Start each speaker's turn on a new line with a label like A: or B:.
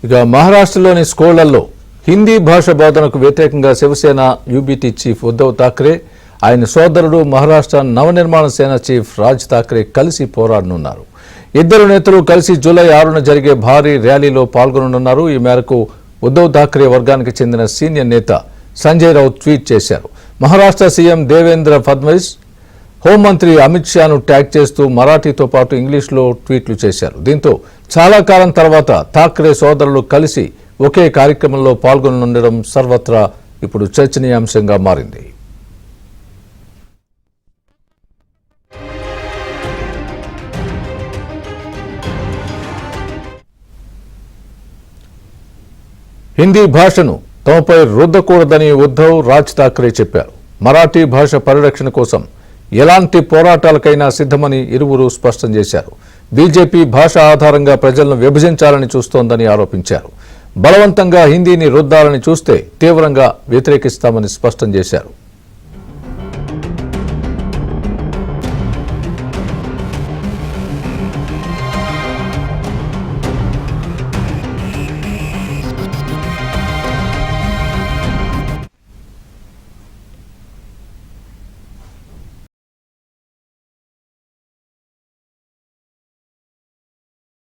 A: ఇక మహారాష్ట్రలోని స్కూళ్లలో హిందీ భాష బోధనకు వ్యతిరేకంగా శివసేన యూబీటీ చీఫ్ ఉద్ధవ్ ఠాక్రే ఆయన సోదరుడు మహారాష్ట్ర నవనిర్మాణ సేన చీఫ్ రాజ్ ఠాక్రే కలిసి పోరాడనున్నారు. ఇద్దరు నేతలు కలిసి జూలై 6న జరిగే భారీ ర్యాలీలో పాల్గొననున్నారు. ఈ మేరకు ఉద్ధవ్ ఠాక్రే వర్గానికి చెందిన సీనియర్ నేత సంజయ్ రౌత్ ట్వీట్ చేశారు. మహారాష్ట్ర సీఎం దేవేంద్ర ఫడ్నవీస్ హోంమంత్రి అమిత్ షాను ట్యాగ్ చేస్తూ మరాఠీతో పాటు ఇంగ్లీష్లో ట్వీట్లు చేశారు. దీంతో చాలా కాలం తర్వాత ఠాక్రే సోదరులు కలిసి ఒకే కార్యక్రమంలో పాల్గొననుండడం సర్వత్రా ఇప్పుడు చర్చనీయాంశంగా మారింది. హిందీ భాషను తమపై రుద్దకూడదని ఉద్ధవ్ రాజ్ ఠాక్రే చెప్పారు. మరాఠీ భాష పరిరక్షణ కోసం ఎలాంటి పోరాటాలకైనా సిద్ధమని ఇరువురు స్పష్టం చేశారు. బీజేపీ భాష ఆధారంగా ప్రజలను విభజించాలని చూస్తోందని ఆరోపించారు. బలవంతంగా హిందీని రుద్దాలని చూస్తే తీవ్రంగా వ్యతిరేకిస్తామని స్పష్టం చేశారు.